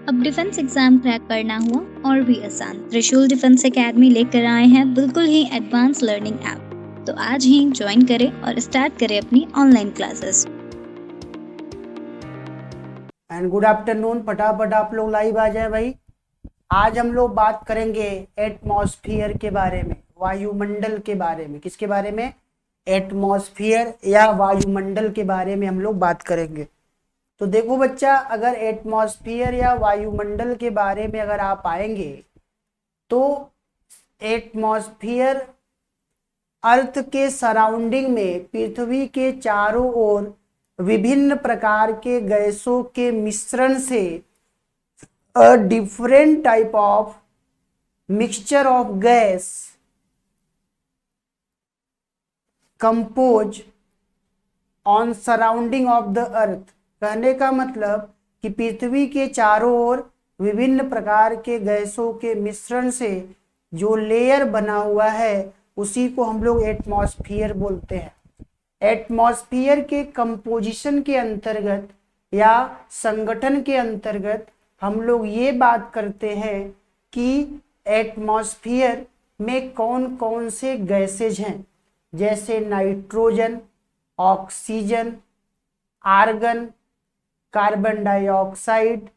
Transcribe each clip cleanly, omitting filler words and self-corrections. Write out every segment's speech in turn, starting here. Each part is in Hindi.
अब डिफेंस एग्जाम क्रैक करना हुआ और भी आसान। त्रिशूल डिफेंस एकेडमी लेकर आए हैं बिल्कुल ही एडवांस लर्निंग ऐप। तो आज ही ज्वाइन करें और स्टार्ट करें अपनी online classes. And good afternoon. फटाफट आप लोग लाइव आ जाए भाई। आज हम लोग बात करेंगे एटमॉस्फेयर के बारे में, वायुमंडल के बारे में। किसके बारे में? एटमॉस्फेयर या वायुमंडल के बारे में हम लोग बात करेंगे। तो देखो बच्चा, अगर एटमॉस्फेयर या वायुमंडल के बारे में अगर आप आएंगे तो एटमॉस्फेयर अर्थ के सराउंडिंग में पृथ्वी के चारों ओर विभिन्न प्रकार के गैसों के मिश्रण से a different type of mixture of gas compose on surrounding of the earth। कहने का मतलब कि पृथ्वी के चारों ओर विभिन्न प्रकार के गैसों के मिश्रण से जो लेयर बना हुआ है उसी को हम लोग एटमॉस्फेयर बोलते हैं। एटमॉस्फेयर के कंपोजिशन के अंतर्गत या संगठन के अंतर्गत हम लोग ये बात करते हैं कि एटमॉस्फेयर में कौन कौन से गैसेज हैं, जैसे nitrogen, oxygen, argon, carbon dioxide,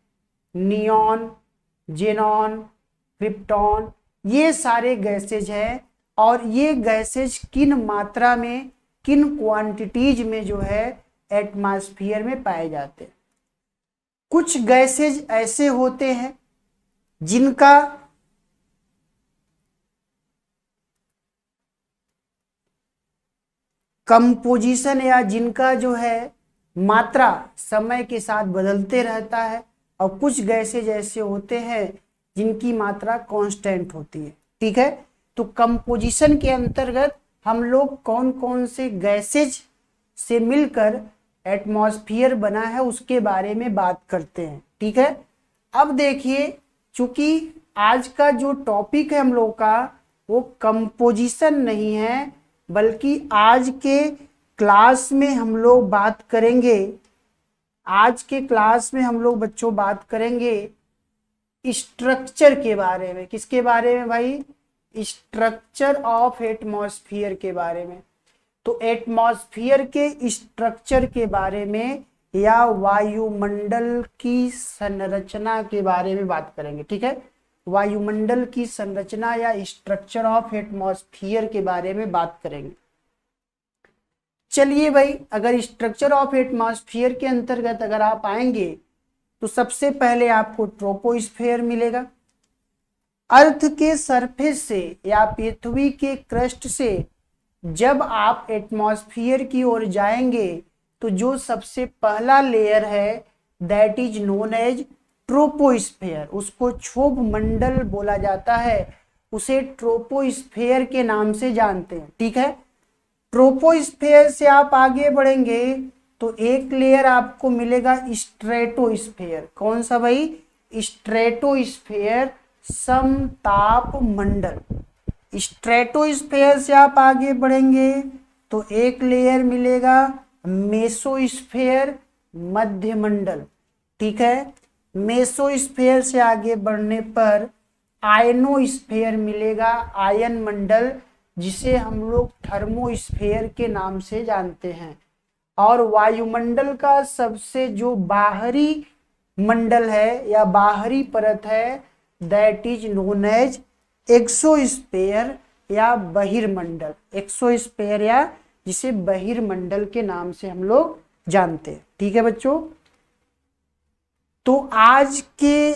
neon, xenon, krypton, ये सारे गैसेज हैं। और ये गैसेज किन मात्रा में, किन क्वांटिटीज में जो है एटमॉस्फेयर में पाए जाते हैं। कुछ गैसेज ऐसे होते हैं जिनका कंपोजिशन या जिनका जो है मात्रा समय के साथ बदलते रहता है, और कुछ गैसेज ऐसे होते हैं जिनकी मात्रा कांस्टेंट होती है। ठीक है, तो कंपोजिशन के अंतर्गत हम लोग कौन कौन से गैसेज से मिलकर एटमॉस्फेयर बना है उसके बारे में बात करते हैं। ठीक है, अब देखिए, चूंकि आज का जो टॉपिक है हम लोग का वो कंपोजिशन नहीं है, बल्कि आज के क्लास में हम लोग बात करेंगे, आज के क्लास में हम लोग बच्चों बात करेंगे स्ट्रक्चर के बारे में। किसके बारे में भाई? स्ट्रक्चर ऑफ एटमॉस्फेयर के बारे में। तो एटमॉस्फेयर के स्ट्रक्चर के बारे में या वायुमंडल की संरचना के बारे में बात करेंगे। ठीक है, वायुमंडल की संरचना या स्ट्रक्चर ऑफ एटमॉस्फेयर के बारे में बात करेंगे। चलिए भाई, अगर स्ट्रक्चर ऑफ एटमॉस्फेयर के अंतर्गत अगर आप आएंगे तो सबसे पहले आपको ट्रोपोस्फेयर मिलेगा। अर्थ के सरफेस से या पृथ्वी के क्रस्ट से जब आप एटमॉस्फेयर की ओर जाएंगे तो जो सबसे पहला लेयर है that is known as troposphere, उसको क्षोभ मंडल बोला जाता है, उसे ट्रोपोस्फेयर के नाम से जानते हैं। ठीक है, ट्रोपोस्फेयर से आप आगे बढ़ेंगे तो एक लेयर आपको मिलेगा स्ट्रेटोस्फेयर। कौन सा भाई? स्ट्रेटोस्फेयर, समताप मंडल। स्ट्रेटोस्फेयर से आप आगे बढ़ेंगे तो एक लेयर मिलेगा मेसोस्फेयर, मध्यमंडल। ठीक है, मेसोस्फेयर से आगे बढ़ने पर आयनोस्फेयर मिलेगा, आयन मंडल, जिसे हम लोग थर्मोस्फेयर के नाम से जानते हैं। और वायुमंडल का सबसे जो बाहरी मंडल है या बाहरी परत है that is known as exosphere या बहिर्मंडल। एक्सोस्फेयर या जिसे बहिर्मंडल के नाम से हम लोग जानते हैं। ठीक है बच्चों, तो आज के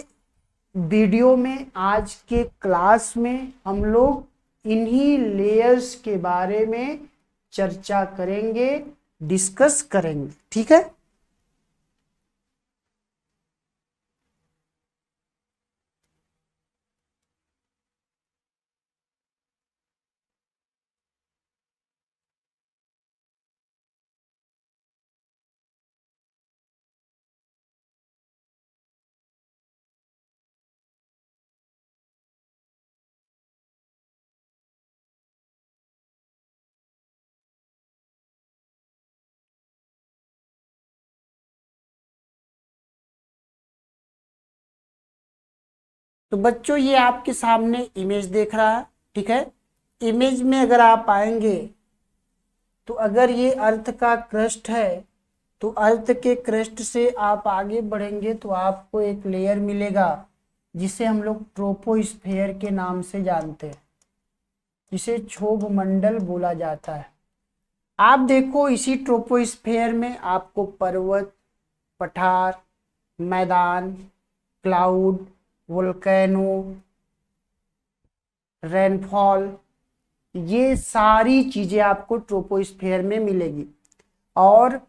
वीडियो में, आज के क्लास में हम लोग इन्हीं लेयर्स के बारे में चर्चा करेंगे, डिस्कस करेंगे। ठीक है। तो बच्चों ये आपके सामने इमेज देख रहा है, ठीक है। इमेज में अगर आप आएंगे तो अगर ये अर्थ का क्रस्ट है तो अर्थ के क्रस्ट से आप आगे बढ़ेंगे तो आपको एक लेयर मिलेगा जिसे हम लोग ट्रोपोस्फेयर के नाम से जानते हैं, जिसे क्षोभ मंडल बोला जाता है। आप देखो इसी ट्रोपोस्फेयर में आपको पर्वत, पठार, मैदान, क्लाउड, वोल्केनो, रेनफॉल, ये सारी चीजें आपको ट्रोपोस्फेयर में मिलेगी। और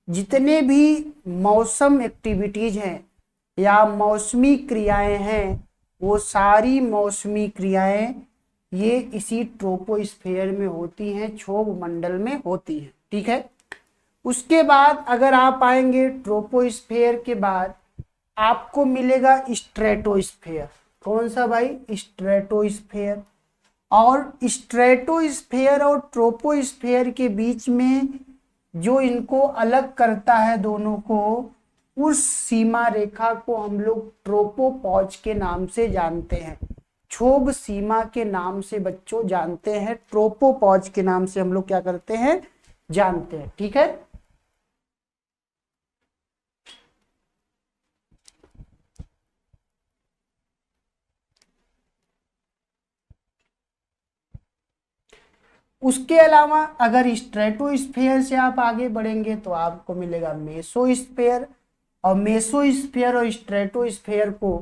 जितने भी मौसम एक्टिविटीज हैं या मौसमी क्रियाएं हैं, वो सारी मौसमी क्रियाएं ये इसी ट्रोपोस्फेयर में होती हैं, क्षोभ मंडल में होती हैं, ठीक है। उसके बाद अगर आप आएंगे ट्रोपोस्फेयर के बाद आपको मिलेगा स्ट्रेटोस्फेयर। कौन सा भाई? स्ट्रेटोस्फेयर। और स्ट्रेटोस्फेयर और ट्रोपोस्फेयर के बीच में जो इनको अलग करता है दोनों को, उस सीमा रेखा को हम लोग ट्रोपोपॉज के नाम से जानते हैं, क्षोभ सीमा के नाम से बच्चों जानते हैं, ट्रोपोपॉज के नाम से हम लोग क्या करते हैं? जानते हैं, ठीक है। उसके अलावा अगर स्ट्रेटोस्फेयर से आप आगे बढ़ेंगे तो आपको मिलेगा मेसोस्फेयर। और मेसोस्फेयर और स्ट्रेटोस्फेयर को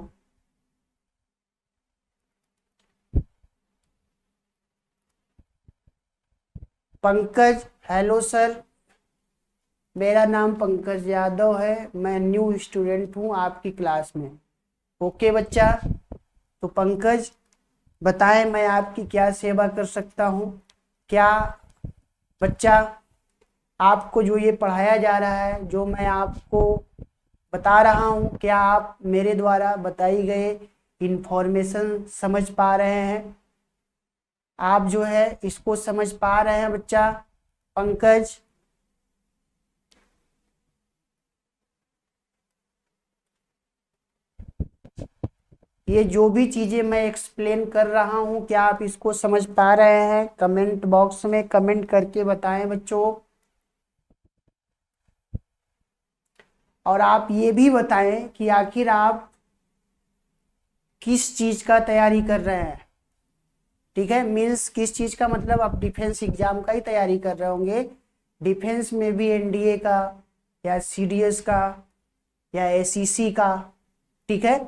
पंकज, हेलो सर, मेरा नाम पंकज यादव है, मैं न्यू स्टूडेंट हूँ आपकी क्लास में। ओके बच्चा, तो पंकज बताएं मैं आपकी क्या सेवा कर सकता हूँ। क्या बच्चा आपको जो ये पढ़ाया जा रहा है, जो मैं आपको बता रहा हूँ, क्या आप मेरे द्वारा बताई गए इंफॉर्मेशन समझ पा रहे हैं? आप जो है इसको समझ पा रहे हैं बच्चा? पंकज, ये जो भी चीजें मैं एक्सप्लेन कर रहा हूं क्या आप इसको समझ पा रहे हैं? कमेंट बॉक्स में कमेंट करके बताएं बच्चों। और आप ये भी बताएं कि आखिर आप किस चीज का तैयारी कर रहे हैं, ठीक है। मीन्स किस चीज का मतलब आप डिफेंस एग्जाम का ही तैयारी कर रहे होंगे। डिफेंस में भी एनडीए का या सीडीएस का या एसईसी का, ठीक है।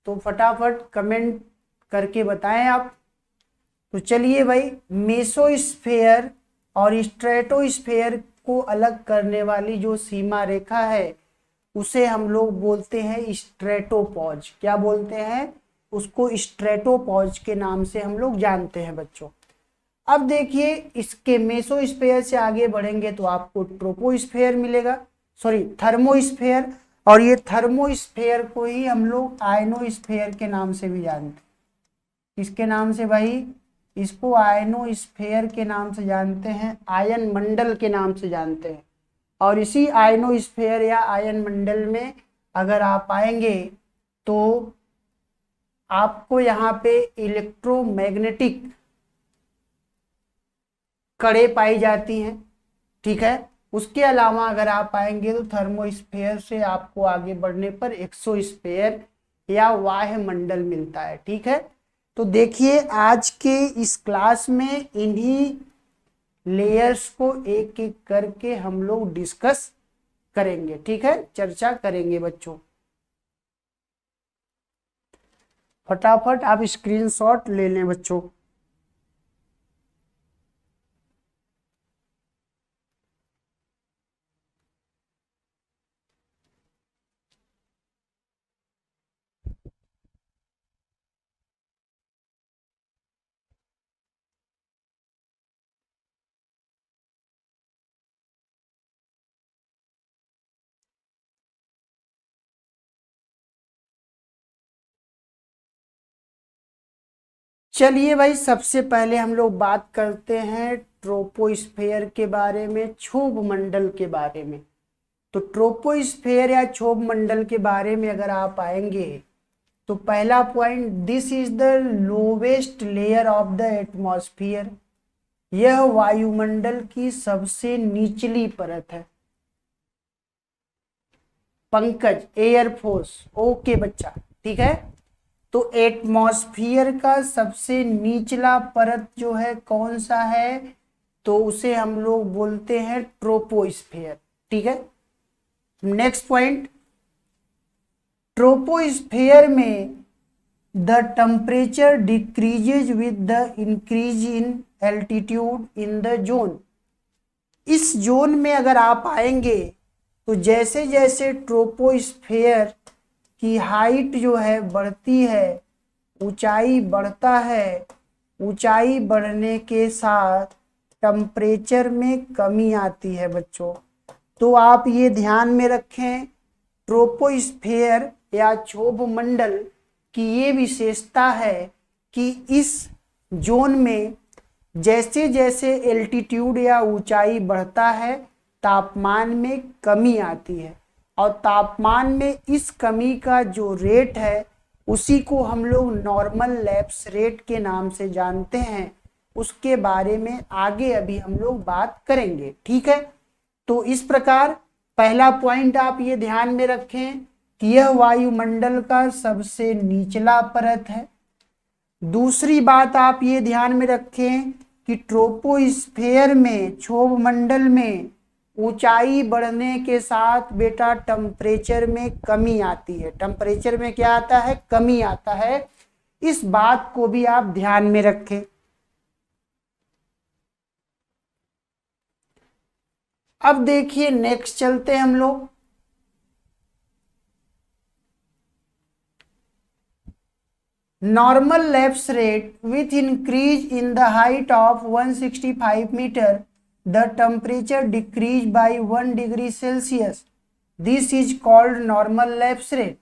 तो फटाफट कमेंट करके बताएं आप। तो चलिए भाई, मेसोस्फेयर और स्ट्रेटोस्फेयर को अलग करने वाली जो सीमा रेखा है उसे हम लोग बोलते हैं स्ट्रेटोपॉज। क्या बोलते हैं उसको? स्ट्रेटोपॉज के नाम से हम लोग जानते हैं बच्चों। अब देखिए, इसके मेसोस्फेयर से आगे बढ़ेंगे तो आपको ट्रोपोस्फेयर मिलेगा, सॉरी थर्मोस्फेयर। और ये थर्मोस्फेयर को ही हम लोग आयनोस्फेयर के नाम से भी जानते हैं। किसके नाम से भाई? इसको आयनोस्फेयर के नाम से जानते हैं, आयन मंडल के नाम से जानते हैं। और इसी आयनोस्फेयर या आयन मंडल में अगर आप आएंगे तो आपको यहाँ पे इलेक्ट्रोमैग्नेटिक कड़े पाई जाती हैं, ठीक है। उसके अलावा अगर आप आएंगे तो थर्मोस्फेयर से आपको आगे बढ़ने पर एक्सोस्फेयर या वायुमंडल मिलता है, ठीक है। तो देखिए, आज के इस क्लास में इन्हीं लेयर्स को एक एक करके हम लोग डिस्कस करेंगे, ठीक है, चर्चा करेंगे बच्चों। फटाफट आप स्क्रीनशॉट ले लें बच्चों। चलिए भाई, सबसे पहले हम लोग बात करते हैं ट्रोपोस्फेयर के बारे में, क्षोभ मंडल के बारे में। तो ट्रोपोस्फेयर या क्षोभ मंडल के बारे में अगर आप आएंगे तो पहला point, this is the lowest layer of the atmosphere, यह वायुमंडल की सबसे निचली परत है। पंकज, एयरफोर्स, ओके बच्चा, ठीक है। तो एटमॉस्फेयर का सबसे निचला परत जो है कौन सा है, तो उसे हम लोग बोलते हैं ट्रोपोस्फेयर, ठीक है। नेक्स्ट पॉइंट, ट्रोपोस्फेयर में the temperature decreases with the increase in altitude in the zone. इस जोन में अगर आप आएंगे तो जैसे जैसे ट्रोपोस्फेयर की हाइट जो है बढ़ती है, ऊंचाई बढ़ता है, ऊंचाई बढ़ने के साथ टेम्परेचर में कमी आती है बच्चों। तो आप ये ध्यान में रखें, ट्रोपोस्फेयर या क्षोभ मंडल की ये विशेषता है कि इस जोन में जैसे जैसे एल्टीट्यूड या ऊंचाई बढ़ता है तापमान में कमी आती है, और तापमान में इस कमी का जो रेट है उसी को हम लोग नॉर्मल लैप्स रेट के नाम से जानते हैं। उसके बारे में आगे अभी हम लोग बात करेंगे, ठीक है। तो इस प्रकार पहला पॉइंट आप ये ध्यान में रखें कि यह वायुमंडल का सबसे निचला परत है। दूसरी बात आप ये ध्यान में रखें कि ट्रोपोस्फेयर में, क्षोभ मंडल में ऊंचाई बढ़ने के साथ बेटा टेम्परेचर में कमी आती है। टेम्परेचर में क्या आता है, कमी आता है। इस बात को भी आप ध्यान में रखें। अब देखिए नेक्स्ट चलते हैं हम लोग। Normal lapse rate with increase in the height of 165 metre the temperature decrease by 1 degree Celsius, this is called normal lapse rate.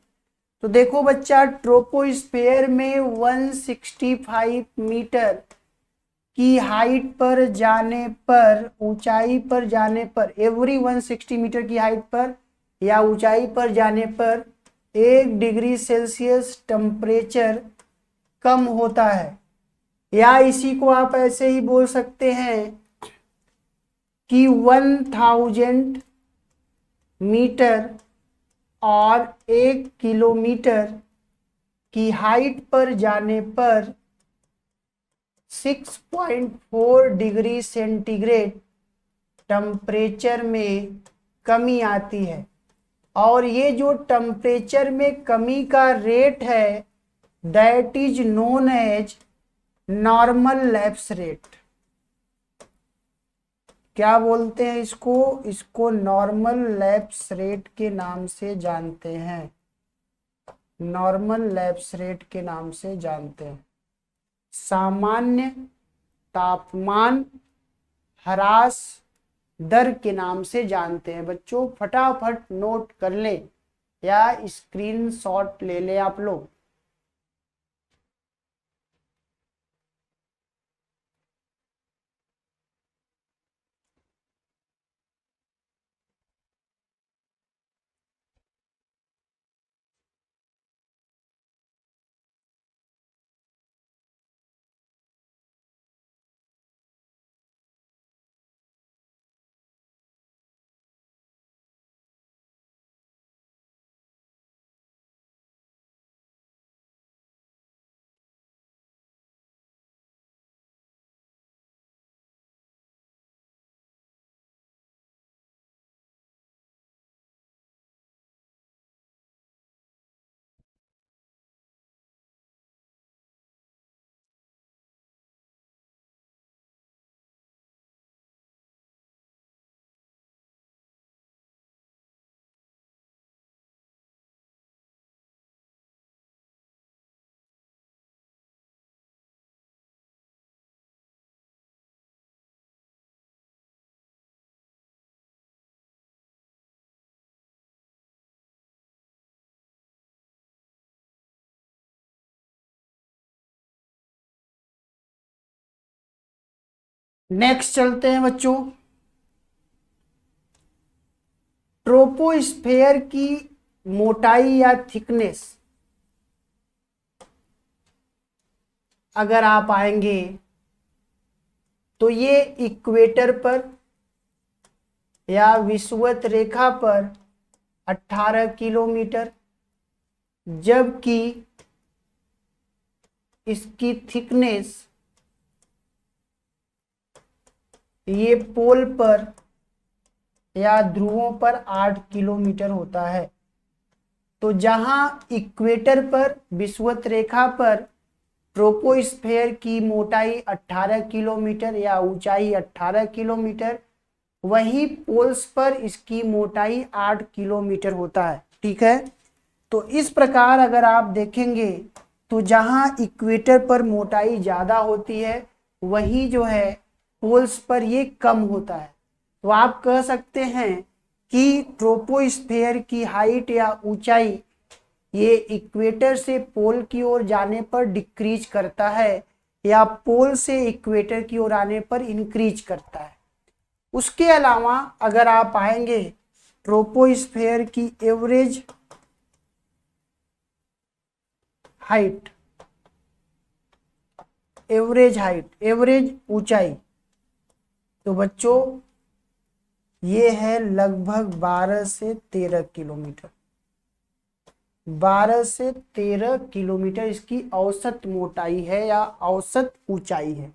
तो देखो बच्चा, ट्रोपोस्फेयर में 165 मीटर की हाइट पर जाने पर, ऊंचाई पर जाने पर, एवरी 160 मीटर की हाइट पर या ऊंचाई पर जाने पर 1 डिग्री सेल्सियस टेम्परेचर कम होता है। या इसी को आप ऐसे ही बोल सकते हैं कि 1000 मीटर और 1 किलोमीटर की हाइट पर जाने पर 6.4 डिग्री सेंटीग्रेड टेम्परेचर में कमी आती है। और ये जो टेम्परेचर में कमी का रेट है that is known as normal lapse rate. क्या बोलते हैं इसको, इसको नॉर्मल लैप्स रेट के नाम से जानते हैं। नॉर्मल लैप्स रेट के नाम से जानते हैं। सामान्य तापमान ह्रास दर के नाम से जानते हैं। बच्चों फटाफट नोट कर ले या स्क्रीनशॉट ले ले आप लोग। नेक्स्ट चलते हैं बच्चों। ट्रोपोस्फेयर की मोटाई या थिकनेस अगर आप आएंगे तो ये इक्वेटर पर या विषुवत रेखा पर 18 किलोमीटर, जबकि इसकी थिकनेस ये पोल पर या ध्रुवों पर 8 किलोमीटर होता है। तो जहां इक्वेटर पर विषुवत रेखा पर ट्रोपोस्फेयर की मोटाई 18 किलोमीटर या ऊंचाई 18 किलोमीटर, वहीं पोल्स पर इसकी मोटाई 8 किलोमीटर होता है। ठीक है, तो इस प्रकार अगर आप देखेंगे तो जहां इक्वेटर पर मोटाई ज़्यादा होती है वहीं जो है पोल्स पर ये कम होता है। तो आप कह सकते हैं कि ट्रोपोस्फेयर की हाइट या ऊंचाई ये इक्वेटर से पोल की ओर जाने पर डिक्रीज करता है या पोल से इक्वेटर की ओर आने पर इंक्रीज करता है। उसके अलावा अगर आप आएंगे ट्रोपोस्फेयर की एवरेज हाइट, एवरेज ऊंचाई, तो बच्चों ये है लगभग 12 से 13 किलोमीटर। 12 से 13 किलोमीटर इसकी औसत मोटाई है या औसत ऊंचाई है।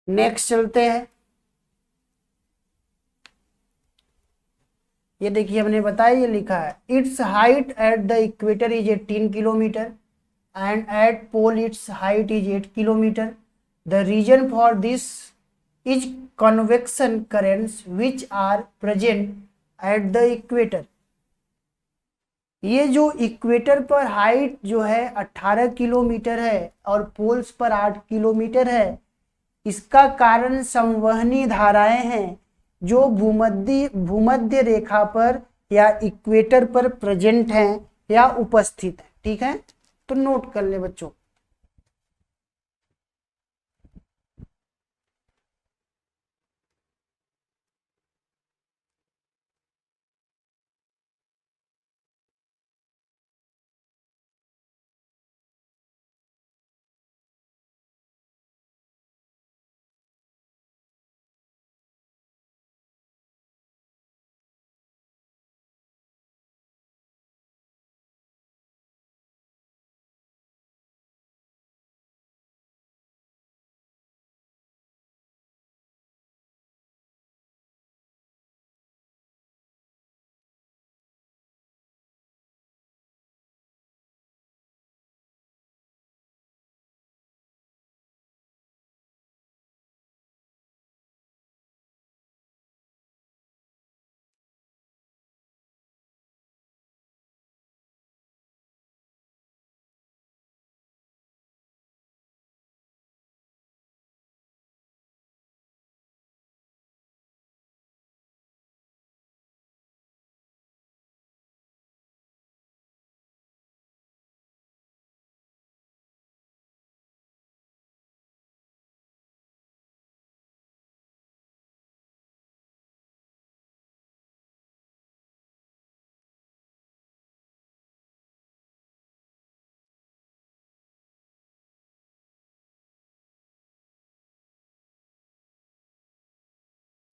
नेक्स्ट चलते हैं। ये देखिए हमने बताया, ये लिखा है it's height at the equator is 18 kilometre and at pole it's height is 8 kilometre. The reason for this is convection currents which are present at the equator. ये जो इक्वेटर पर हाइट जो है 18 किलोमीटर है और पोल्स पर 8 किलोमीटर है, इसका कारण संवहनी धाराएं हैं जो भूमध्य रेखा पर या इक्वेटर पर प्रेजेंट हैं या उपस्थित है। ठीक है, तो नोट कर ले बच्चों।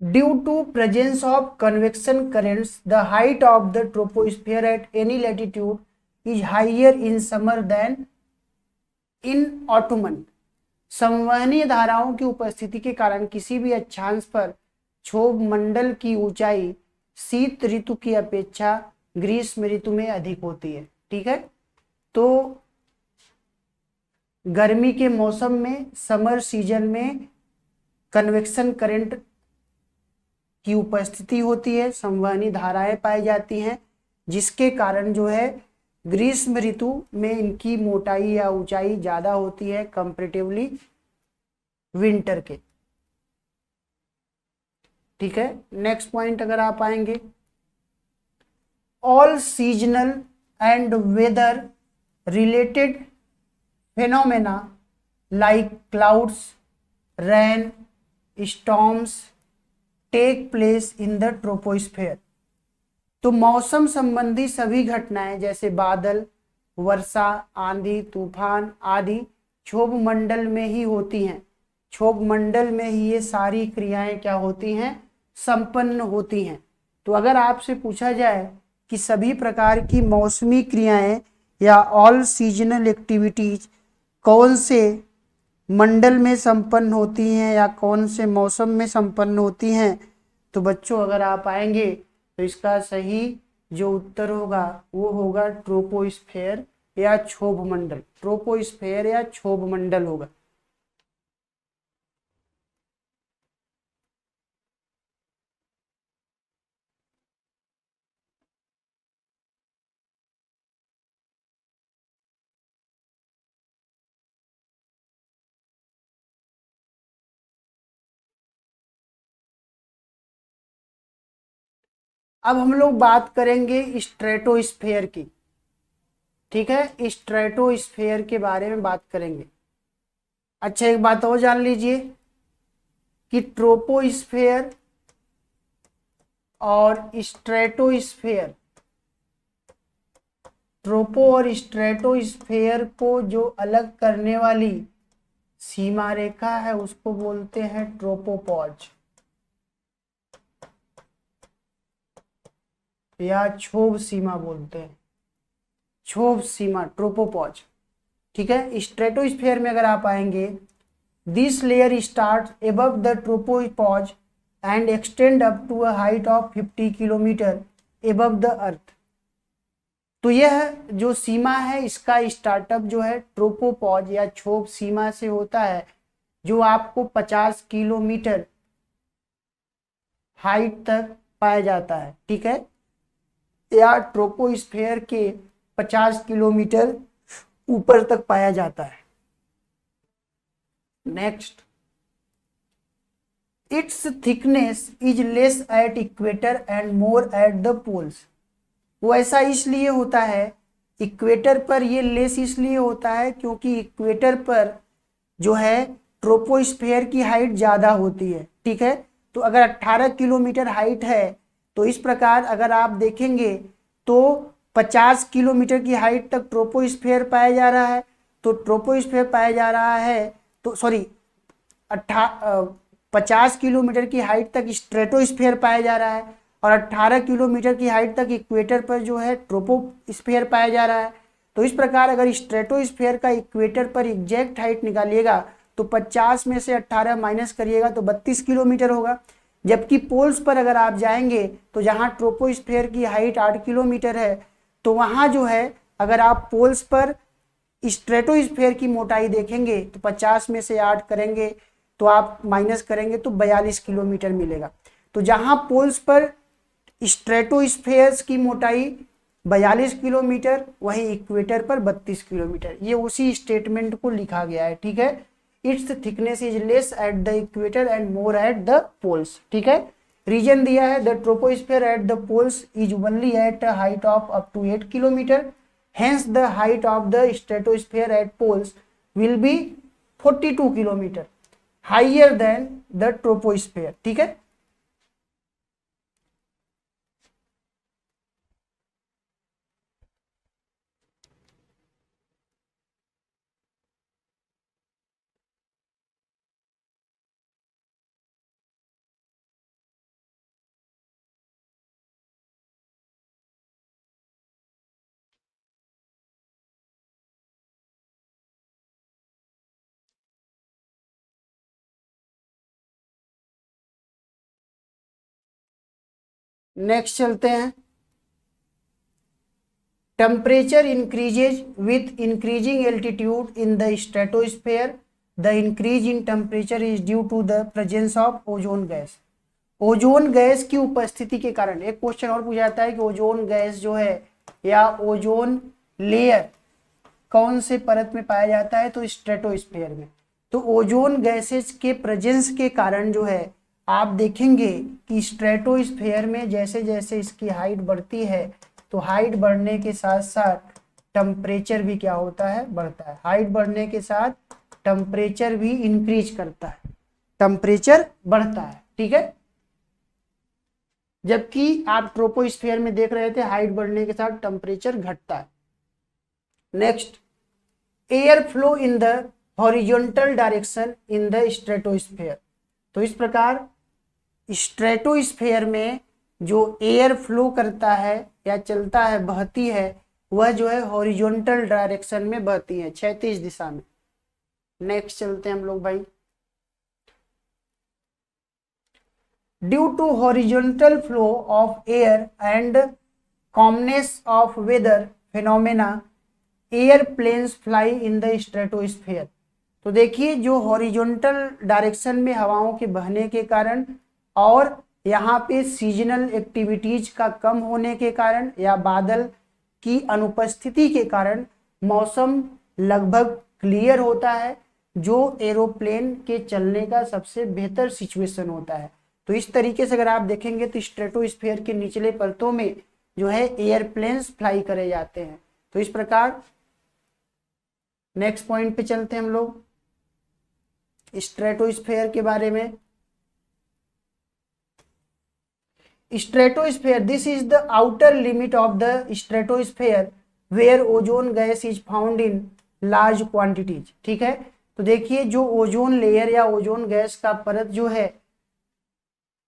Due to presence of convection currents, the height of the troposphere at any latitude is higher in summer than in autumn. संवहनीय धाराओं की उपस्थिति के कारण किसी भी अक्षांश पर क्षोभ मंडल की ऊंचाई शीत ऋतु की अपेक्षा ग्रीष्म ऋतु में अधिक होती है। ठीक है, तो गर्मी के मौसम में, समर सीजन में कन्वेक्शन करंट की उपस्थिति होती है, संवहनी धाराएं पाई जाती हैं, जिसके कारण जो है ग्रीष्म ऋतु में इनकी मोटाई या ऊंचाई ज्यादा होती है कंपैरेटिवली विंटर के। ठीक है, नेक्स्ट पॉइंट अगर आप आएंगे, all seasonal and weather related phenomena like clouds, rain, storms take place in the troposphere। तो मौसम संबंधी सभी घटनाएं जैसे बादल, वर्षा, आंधी, तूफान आदि क्षोभ मंडल में ही होती हैं। क्षोभ मंडल में ही ये सारी क्रियाएं क्या होती हैं, संपन्न होती हैं। तो अगर आपसे पूछा जाए कि सभी प्रकार की मौसमी क्रियाएं या ऑल सीजनल एक्टिविटीज कौन से मंडल में संपन्न होती हैं या कौन से मौसम में संपन्न होती हैं, तो बच्चों अगर आप आएंगे तो इसका सही जो उत्तर होगा वो होगा ट्रोपोस्फेयर या क्षोभ मंडल। ट्रोपोस्फेयर या क्षोभ मंडल होगा। अब हम लोग बात करेंगे स्ट्रेटोस्फेयर की। ठीक है, स्ट्रेटोस्फेयर के बारे में बात करेंगे। अच्छा, एक बात और जान लीजिए कि ट्रोपोस्फेयर और स्ट्रेटोस्फेयर, ट्रोपो और स्ट्रेटोस्फेयर को जो अलग करने वाली सीमा रेखा है उसको बोलते हैं ट्रोपोपॉज या क्षोभ सीमा बोलते हैं, क्षोभ सीमा, ट्रोपोपॉज। ठीक है, स्ट्रेटोस्फेयर में अगर आप आएंगे, this layer start above the tropopause and extend up to a height of 50 kilometre above the earth. तो यह जो सीमा है इसका स्टार्टअप जो है ट्रोपोपॉज या क्षोभ सीमा से होता है, जो आपको 50 किलोमीटर हाइट तक पाया जाता है। ठीक है, या ट्रोपोस्फेयर के 50 किलोमीटर ऊपर तक पाया जाता है। Next, it's thickness is less at equator and more at the poles. वो ऐसा इसलिए होता है, इक्वेटर पर ये लेस इसलिए होता है क्योंकि इक्वेटर पर जो है ट्रोपोस्फेयर की हाइट ज़्यादा होती है। ठीक है, तो अगर 18 किलोमीटर हाइट है तो इस प्रकार अगर आप देखेंगे तो 50 किलोमीटर की हाइट तक ट्रोपोस्फेयर पाया जा रहा है, तो ट्रोपोस्फेयर पाया जा रहा है, तो सॉरी 50 किलोमीटर की हाइट तक स्ट्रेटोस्फेयर पाया जा रहा है और 18 किलोमीटर की हाइट तक इक्वेटर पर जो है ट्रोपोस्फेयर पाया जा रहा है। तो इस प्रकार अगर स्ट्रेटोस्फेयर का इक्वेटर पर एग्जैक्ट हाइट निकालिएगा तो 50 में से 18 माइनस करिएगा तो 32 किलोमीटर होगा। जबकि पोल्स पर अगर आप जाएंगे तो जहां ट्रोपोस्फेयर की हाइट 8 किलोमीटर है, तो वहां जो है अगर आप पोल्स पर स्ट्रेटोस्फेयर की मोटाई देखेंगे तो 50 में से 8 करेंगे तो आप माइनस करेंगे तो 42 किलोमीटर मिलेगा। तो जहां पोल्स पर स्ट्रेटोस्फेयर की मोटाई 42 किलोमीटर, वहीं इक्वेटर पर 32 किलोमीटर। ये उसी स्टेटमेंट को लिखा गया है। ठीक है, it's thickness is less at the equator and more at the poles. ठीक है, रीजन दिया है, the troposphere at the poles is only at a height of up to 8 kilometre, hence the height of the stratosphere at poles will be 42 kilometre higher than the troposphere. ठीक है, नेक्स्ट चलते हैं। Temperature increases with increasing altitude in the stratosphere, the increase in temperature is due to the presence of ozone gas. Ozone gas की उपस्थिति के कारण, एक क्वेश्चन और पूछा जाता है कि ओजोन गैस जो है या ओजोन लेयर कौन से परत में पाया जाता है, तो स्ट्रेटोस्फेयर में। तो ओजोन गैसेज के प्रेजेंस के कारण जो है आप देखेंगे कि स्ट्रेटोस्फेयर में जैसे जैसे इसकी हाइट बढ़ती है, तो हाइट बढ़ने के साथ साथ टेम्परेचर भी क्या होता है, बढ़ता है। हाइट बढ़ने के साथ टेम्परेचर भी इंक्रीज करता है, टेम्परेचर बढ़ता है, ठीक है। जबकि आप ट्रोपोस्फेयर में देख रहे थे हाइट बढ़ने के साथ टेम्परेचर घटता है। Next, air flow in the horizontal direction in the stratosphere. तो इस प्रकार स्ट्रेटोस्फेयर में जो एयर फ्लो करता है या चलता है, बहती है, वह जो है हॉरिजॉन्टल डायरेक्शन में बहती है, क्षैतिज दिशा में। नेक्स्ट चलते हैं हम लोग भाई। Due to horizontal flow of air and commonness of weather phenomena airplanes fly in the stratosphere. तो देखिए, जो हॉरिजॉन्टल डायरेक्शन में हवाओं के बहने के कारण और यहाँ पे सीजनल एक्टिविटीज का कम होने के कारण या बादल की अनुपस्थिति के कारण मौसम लगभग क्लियर होता है, जो एरोप्लेन के चलने का सबसे बेहतर सिचुएशन होता है। तो इस तरीके से अगर आप देखेंगे तो स्ट्रेटोस्फेयर के निचले परतों में जो है एयरप्लेन्स फ्लाई करे जाते हैं। तो इस प्रकार नेक्स्ट पॉइंट पे चलते हैं हम लोग स्ट्रेटोस्फेयर के बारे में। Stratosphere, this is the outer limit of the stratosphere where ozone gas is found in large quantities. ठीक है, तो देखिए जो ओजोन लेयर या ओजोन गैस का परत जो है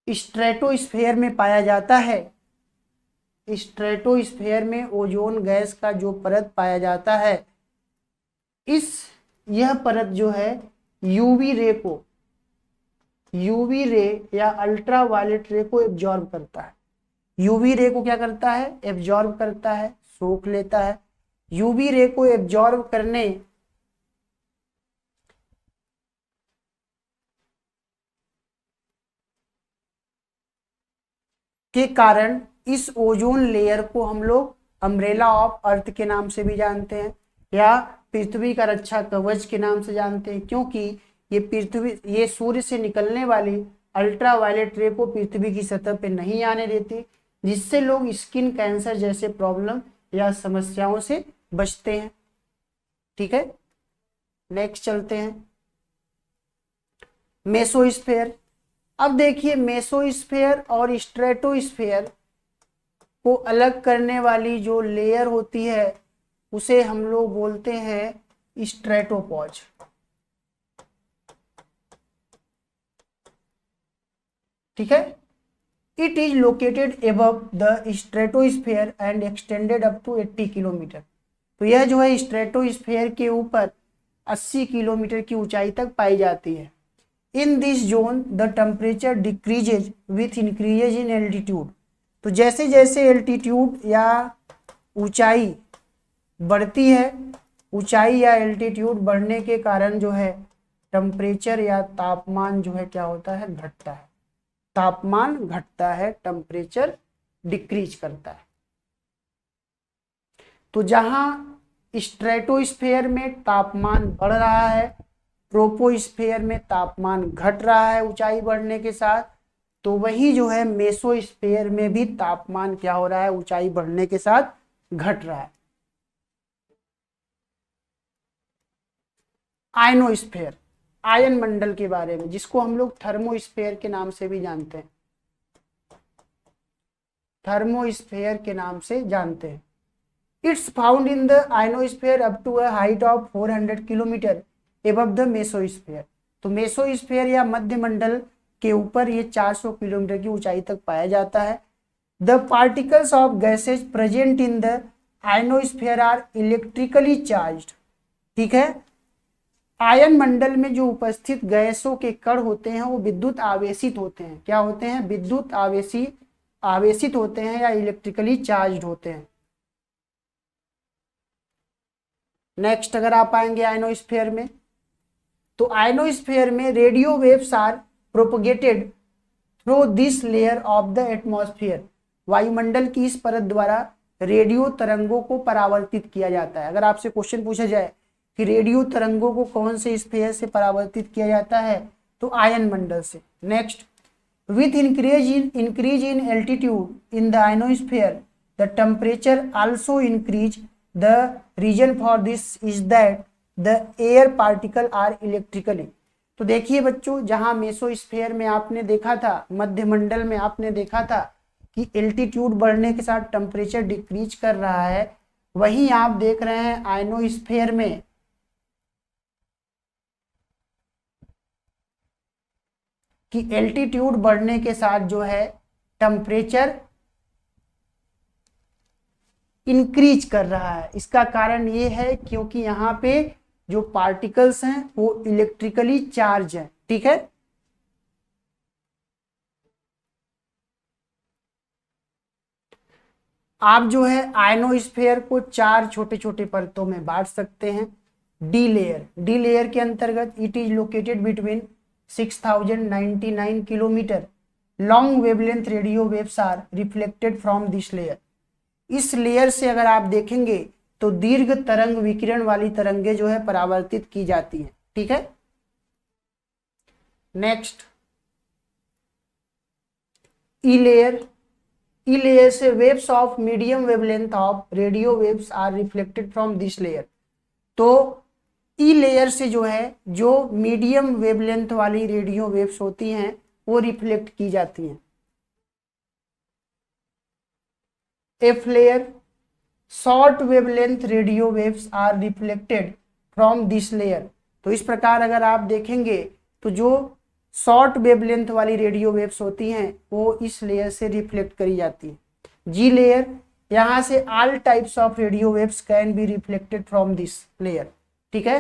स्ट्रेटोस्फेयर में पाया जाता है, स्ट्रेटोस्फेयर में ओजोन गैस का जो परत पाया जाता है, यह परत जो है यूवी रे या अल्ट्रा वायलेट रे को एब्जॉर्ब करता है। यूवी रे को क्या करता है, एब्जॉर्ब करता है, सोख लेता है। यूवी रे को एब्जॉर्ब करने के कारण इस ओजोन लेयर को हम लोग अम्ब्रेला ऑफ अर्थ के नाम से भी जानते हैं या पृथ्वी का रक्षा कवच के नाम से जानते हैं, क्योंकि ये सूर्य से निकलने वाली अल्ट्रा वायलेट रे को पृथ्वी की सतह पे नहीं आने देती, जिससे लोग स्किन कैंसर जैसे प्रॉब्लम या समस्याओं से बचते हैं। ठीक है, नेक्स्ट चलते हैं मेसोस्फेयर। अब देखिए मेसोस्फेयर और स्ट्रेटोस्फेयर को अलग करने वाली जो लेयर होती है उसे हम लोग बोलते हैं स्ट्रेटोपॉज। ठीक है, it is located above the stratosphere and extended up to 80 kilometre. तो यह जो है स्ट्रेटोस्फेयर के ऊपर 80 किलोमीटर की ऊंचाई तक पाई जाती है। In this zone the temperature decreases with increases in altitude. तो जैसे जैसे एल्टीट्यूड या ऊंचाई बढ़ती है, ऊंचाई या एल्टीट्यूड बढ़ने के कारण जो है टेम्परेचर या तापमान जो है क्या होता है, घटता है। तापमान घटता है, टेम्परेचर डिक्रीज करता है। तो जहां स्ट्रेटोस्फेयर में तापमान बढ़ रहा है, ट्रोपोस्फेयर में तापमान घट रहा है ऊंचाई बढ़ने के साथ, तो वही जो है मेसोस्फेयर में भी तापमान क्या हो रहा है, ऊंचाई बढ़ने के साथ घट रहा है। आयनोस्फेयर, आयन मंडल के बारे में, जिसको हम लोग थर्मोस्फेयर के नाम से भी जानते हैं, थर्मोस्फेयर के नाम से जानते हैं। It's found in the ionosphere up to a height of 400 kilometre above the mesosphere. तो मेसोस्फेयर या मध्य मंडल के ऊपर ये 400 किलोमीटर की ऊंचाई तक पाया जाता है। The particles of gases present in the ionosphere are electrically charged. ठीक है, आयन मंडल में जो उपस्थित गैसों के कण होते हैं वो विद्युत आवेशित होते हैं। क्या होते हैं, विद्युत आवेशित होते हैं या इलेक्ट्रिकली चार्ज्ड होते हैं। नेक्स्ट अगर आप आएंगे आयनोस्फीयर में, तो आयनोस्फीयर में radio waves are propagated through this layer of the atmosphere. वायुमंडल की इस परत द्वारा रेडियो तरंगों को परावर्तित किया जाता है। अगर आपसे क्वेश्चन पूछा जाए कि रेडियो तरंगों को कौन से स्फीयर से परावर्तित किया जाता है, तो आयन मंडल से। Next, with increase in altitude in the ionosphere the temperature also increase. The reason for this is that the air particle are electrically. तो देखिए बच्चों, जहां मेसोस्फीयर में आपने देखा था, मध्य मंडल में आपने देखा था कि एल्टीट्यूड बढ़ने के साथ टेम्परेचर डिक्रीज कर रहा है, वहीं आप देख रहे हैं आयनोस्फीयर में कि एल्टीट्यूड बढ़ने के साथ जो है टेम्परेचर इंक्रीज कर रहा है। इसका कारण ये है क्योंकि यहाँ पे जो पार्टिकल्स हैं वो इलेक्ट्रिकली चार्ज हैं। ठीक है, आप जो है आयनोस्फीयर को 4 छोटे छोटे परतों में बांट सकते हैं। डी लेयर के अंतर्गत it is located between 6099 kilometre long wavelength radio waves are reflected from this layer. इस लेयर से अगर आप देखेंगे तो दीर्घ तरंग विकिरण वाली तरंगे जो है परावर्तित की जाती हैं। ठीक है, नेक्स्ट ई लेयर से waves of medium wavelength of radio waves are reflected from this layer. तो ई लेयर से जो है जो मीडियम वेवलेंथ वाली रेडियो वेव्स होती हैं वो रिफ्लेक्ट की जाती हैं। F layer, short wavelength radio waves are reflected from this layer. तो इस प्रकार अगर आप देखेंगे तो जो शॉर्ट वेवलेंथ वाली रेडियो वेव्स होती हैं वो इस लेयर से रिफ्लेक्ट करी जाती है। जी लेयर, यहाँ से all types of radio waves can be reflected from this layer. ठीक है,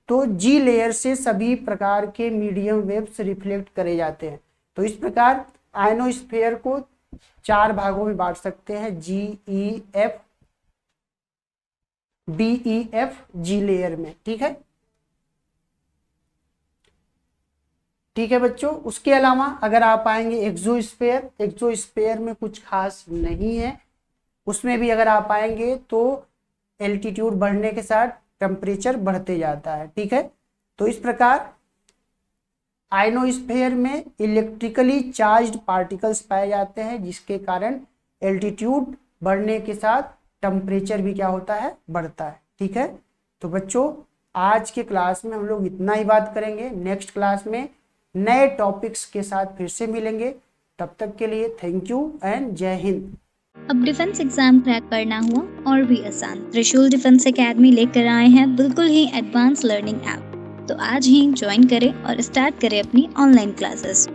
तो जी लेयर से सभी प्रकार के मीडियम वेव्स रिफ्लेक्ट करे जाते हैं। तो इस प्रकार आयनोस्फीयर को 4 भागों में बांट सकते हैं, G E F, D E F, G layer में। ठीक है बच्चों, उसके अलावा अगर आप आएंगे एक्सोस्फीयर में कुछ खास नहीं है। उसमें भी अगर आप आएंगे तो एल्टीट्यूड बढ़ने के साथ टेम्परेचर बढ़ते जाता है। ठीक है, तो इस प्रकार आयनोस्फीयर में इलेक्ट्रिकली चार्ज्ड पार्टिकल्स पाए जाते हैं, जिसके कारण एल्टीट्यूड बढ़ने के साथ टेम्परेचर भी क्या होता है, बढ़ता है। ठीक है, तो बच्चों आज के क्लास में हम लोग इतना ही बात करेंगे। नेक्स्ट क्लास में नए टॉपिक्स के साथ फिर से मिलेंगे। तब तक के लिए थैंक यू एंड जय हिंद। अब डिफेंस एग्जाम क्रैक करना हुआ और भी आसान, त्रिशूल डिफेंस एकेडमी लेकर आए हैं बिल्कुल ही एडवांस लर्निंग ऐप। तो आज ही ज्वाइन करें और स्टार्ट करें अपनी ऑनलाइन क्लासेस।